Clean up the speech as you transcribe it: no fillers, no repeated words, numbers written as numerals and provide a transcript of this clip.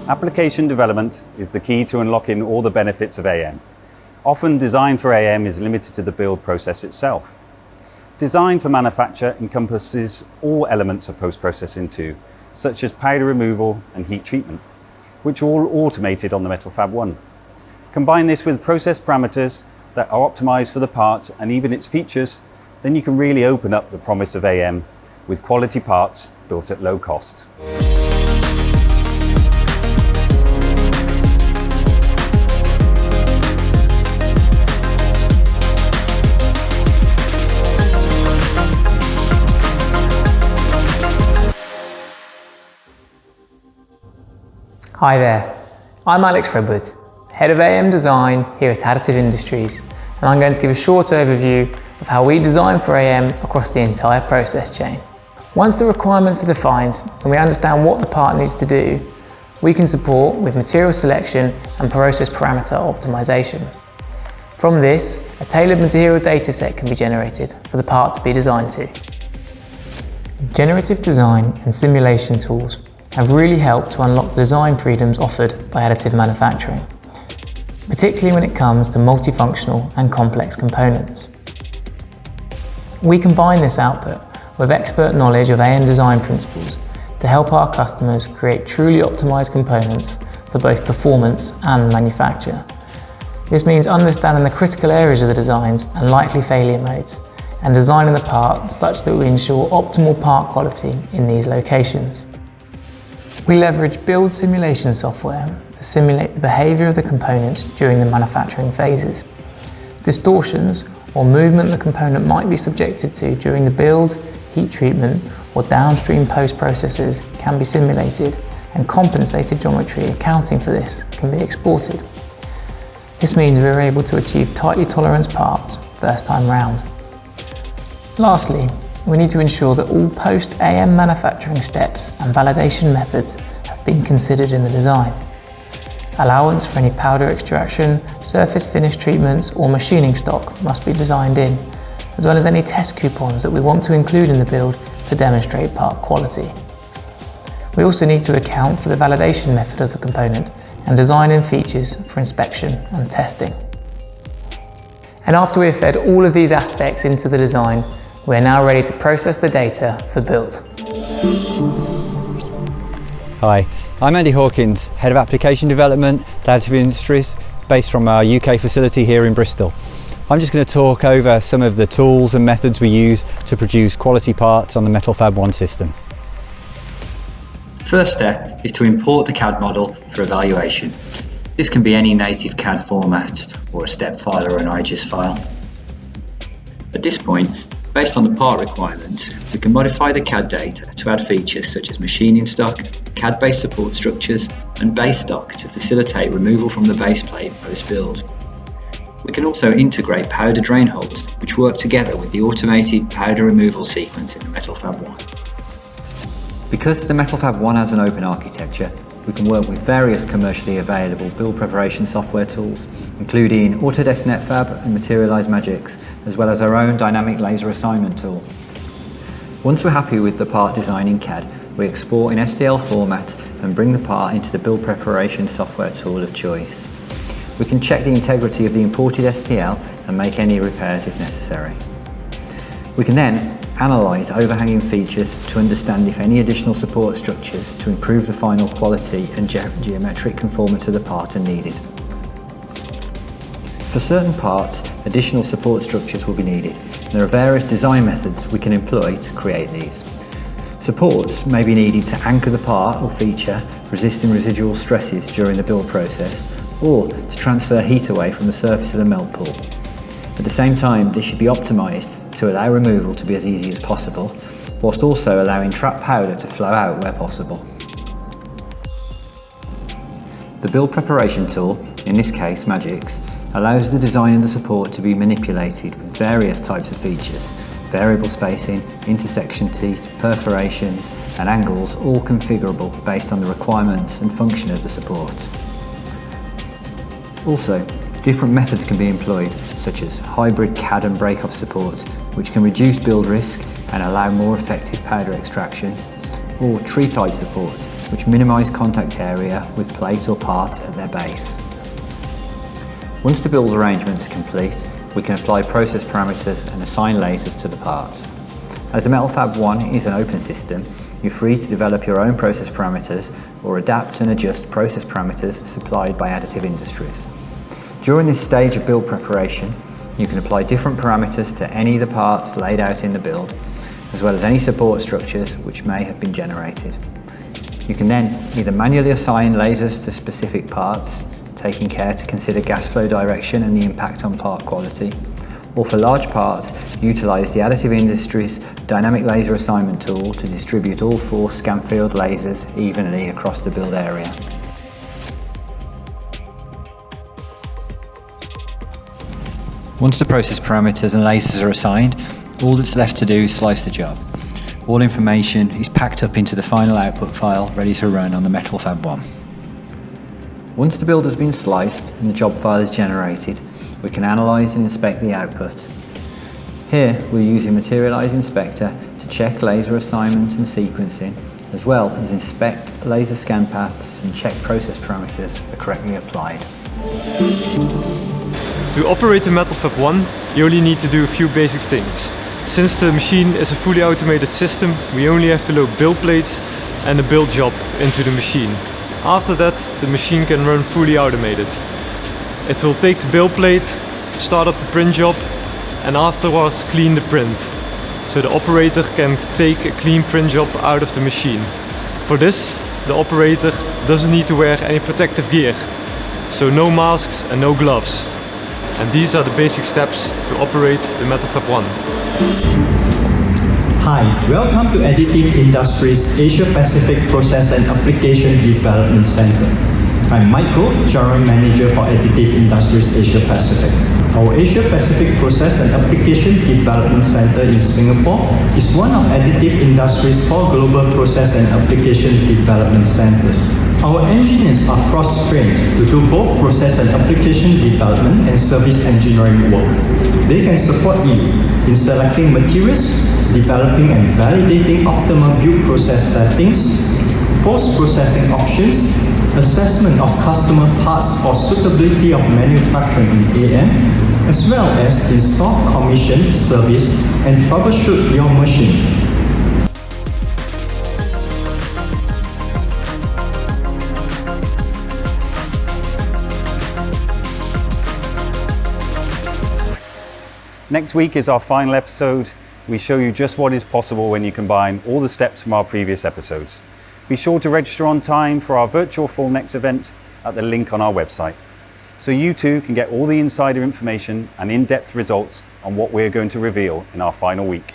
Application development is the key to unlocking all the benefits of AM. Often design for AM is limited to the build process itself. Design for manufacture encompasses all elements of post-processing too, such as powder removal and heat treatment, which are all automated on the Metal Fab 1. Combine this with process parameters that are optimized for the part and even its features, then you can really open up the promise of AM with quality parts built at low cost. Hi there, I'm Alex Redwood, Head of AM Design here at Additive Industries, and I'm going to give a short overview of how we design for AM across the entire process chain. Once the requirements are defined and we understand what the part needs to do, we can support with material selection and process parameter optimization. From this, a tailored material dataset can be generated for the part to be designed to. Generative design and simulation tools have really helped to unlock the design freedoms offered by additive manufacturing, particularly when it comes to multifunctional and complex components. We combine this output with expert knowledge of AM design principles to help our customers create truly optimized components for both performance and manufacture. This means understanding the critical areas of the designs and likely failure modes, and designing the part such that we ensure optimal part quality in these locations. We leverage build simulation software to simulate the behaviour of the component during the manufacturing phases. Distortions or movement the component might be subjected to during the build, heat treatment or downstream post-processes can be simulated, and compensated geometry accounting for this can be exported. This means we are able to achieve tightly toleranced parts first time round. Lastly, we need to ensure that all post-AM manufacturing steps and validation methods have been considered in the design. Allowance for any powder extraction, surface finish treatments or machining stock must be designed in, as well as any test coupons that we want to include in the build to demonstrate part quality. We also need to account for the validation method of the component and design in features for inspection and testing. And after we have fed all of these aspects into the design, we are now ready to process the data for build. Hi, I'm Andy Hawkins, Head of Application Development at Additive Industries, based from our UK facility here in Bristol. I'm just going to talk over some of the tools and methods we use to produce quality parts on the Metal Fab 1 system. First step is to import the CAD model for evaluation. This can be any native CAD format or a step file or an IGES file. At this point, based on the part requirements, we can modify the CAD data to add features such as machining stock, CAD-based support structures, and base stock to facilitate removal from the base plate post-build. We can also integrate powder drain holes, which work together with the automated powder removal sequence in the Metal Fab 1. Because the Metal Fab 1 has an open architecture, we can work with various commercially available build preparation software tools, including Autodesk NetFab and Materialize Magics, as well as our own dynamic laser assignment tool. Once we're happy with the part design in CAD, we export in STL format and bring the part into the build preparation software tool of choice. We can check the integrity of the imported STL and make any repairs if necessary. We can then analyse overhanging features to understand if any additional support structures to improve the final quality and geometric conformance of the part are needed. For certain parts, additional support structures will be needed, and there are various design methods we can employ to create these. Supports may be needed to anchor the part or feature, resisting residual stresses during the build process, or to transfer heat away from the surface of the melt pool. At the same time, this should be optimised to allow removal to be as easy as possible, whilst also allowing trapped powder to flow out where possible. The build preparation tool, in this case Magics, allows the design of the support to be manipulated with various types of features, variable spacing, intersection teeth, perforations and angles, all configurable based on the requirements and function of the support. Also, different methods can be employed, such as hybrid CAD and break-off supports, which can reduce build risk and allow more effective powder extraction, or tree-type supports, which minimise contact area with plate or part at their base. Once the build arrangement is complete, we can apply process parameters and assign lasers to the parts. As the Metal Fab 1 is an open system, you're free to develop your own process parameters or adapt and adjust process parameters supplied by Additive Industries. During this stage of build preparation, you can apply different parameters to any of the parts laid out in the build, as well as any support structures which may have been generated. You can then either manually assign lasers to specific parts, taking care to consider gas flow direction and the impact on part quality, or for large parts, utilise the Additive Industries dynamic laser assignment tool to distribute all 4 scan field lasers evenly across the build area. Once the process parameters and lasers are assigned, all that's left to do is slice the job. All information is packed up into the final output file ready to run on the Metal Fab 1. Once the build has been sliced and the job file is generated, we can analyse and inspect the output. Here we're using Materialise Inspector to check laser assignment and sequencing, as well as inspect laser scan paths and check process parameters are correctly applied. To operate the Metal Fab 1, you only need to do a few basic things. Since the machine is a fully automated system, we only have to load build plates and a build job into the machine. After that, the machine can run fully automated. It will take the build plate, start up the print job, and afterwards clean the print. So the operator can take a clean print job out of the machine. For this, the operator doesn't need to wear any protective gear. So no masks and no gloves. And these are the basic steps to operate the Metal Fab 1. Hi, welcome to Additive Industries Asia Pacific Process and Application Development Center. I'm Michael, General Manager for Additive Industries Asia Pacific. Our Asia Pacific Process and Application Development Center in Singapore is one of Additive Industries' 4 global process and application development centers. Our engineers are cross-trained to do both process and application development and service engineering work. They can support you in selecting materials, developing and validating optimal build process settings, post-processing options, assessment of customer parts for suitability of manufacturing in AM, as well as install, commission, service, and troubleshoot your machine. Next week is our final episode. We show you just what is possible when you combine all the steps from our previous episodes. Be sure to register on time for our virtual Formnext event at the link on our website, so you too can get all the insider information and in-depth results on what we're going to reveal in our final week.